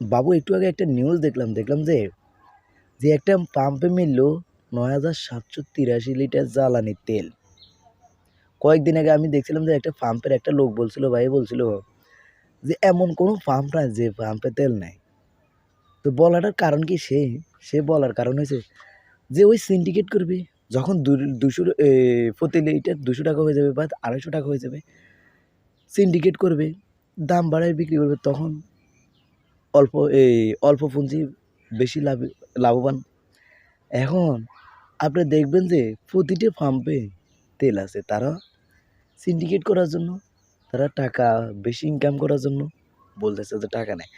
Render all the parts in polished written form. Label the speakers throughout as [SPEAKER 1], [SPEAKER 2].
[SPEAKER 1] বাবু একটু আগে একটা নিউজ দেখলাম যে একটা পাম্পে মিলল ৯,৭৮৩ লিটার জ্বালানি তেল। কয়েকদিন আগে আমি দেখছিলাম যে একটা পাম্পের একটা লোক ভাই বলছিল যে এমন কোনো পাম্প নাই যে পাম্পে তেল নাই। তো বলাটার কারণ কি, সে বলার কারণ হয়েছে যে ওই সিন্ডিকেট করবে। যখন ২০০ প্রতি লিটার ২০০ টাকা হয়ে যাবে বা ২৫০ টাকা হয়ে যাবে, সিন্ডিকেট করবে, দাম বাড়ায় বিক্রি করবে, তখন অল্প অল্প পুঁজি বেশি লাভবান। এখন আপনি দেখবেন যে প্রতিটি পাম্পে তেল আছে, তারা সিন্ডিকেট করার জন্য, তারা টাকা বেশি ইনকাম করার জন্য বলতেছে যে টাকা নেই।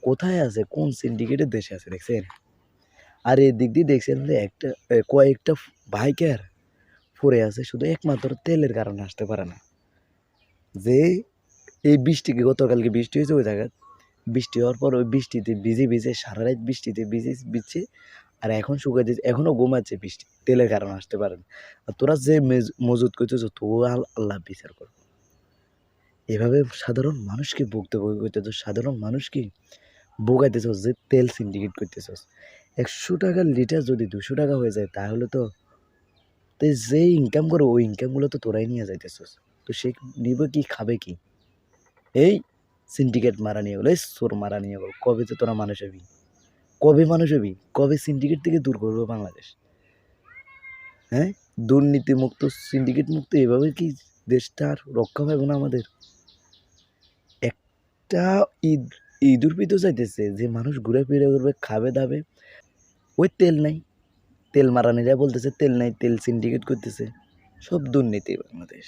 [SPEAKER 1] কোথায় আছে, কোন সিন্ডিকেটের দেশে আছে দেখছেন? আর এদিক দিয়ে দেখছেন যে কয়েকটা বাইকার পড়ে আছে শুধু একমাত্র তেলের কারণে আসতে পারে না। যে এই বৃষ্টিকে, গতকালকে বৃষ্টি হয়েছে ওই জায়গায়, বৃষ্টি হওয়ার পর ওই বৃষ্টিতে ভিজে সারা রাত বৃষ্টিতে ভিজছে, আর এখন শুকাই দিচ্ছে, এখনও ঘুমাচ্ছে, বৃষ্টি তেলের কারণে আসতে পারেন। আর তোরা যে মজুত করতেছ, তো আল্লাহ বিচার করো। এভাবে সাধারণ মানুষকে করতেছ, সাধারণ মানুষকে ভোগাইতেছ, যে তেল সিন্ডিকেট করতেছ। ১০০ টাকার লিটার যদি ২০০ টাকা হয়ে যায়, তাহলে তো যে ইনকাম করো ওই ইনকামগুলো তো তোরাই নিয়ে যাইতেছস। তো সে নিবে কি, খাবে কি? এই সিন্ডিকেট মারা নিয়ে গেলো, এই চোর মারা নিয়ে গেলো। কবে তো তোরা মানুষ হবি? কবে মানুষ হবি? কবে সিন্ডিকেট থেকে দূর করবো বাংলাদেশ? হ্যাঁ, দুর্নীতিমুক্ত, সিন্ডিকেট মুক্ত, এভাবে কি দেশটা আর রক্ষা পাবে না আমাদের? একটা ঈদ ঈদ উল ফিতর চাইতেছে যে মানুষ ঘুরে ফিরে করবে, খাবে দাবে, ওই তেল নাই। তেল মারানিরা বলতেছে তেল নাই, তেল সিন্ডিকেট করতেছে। সব দুর্নীতি বাংলাদেশ।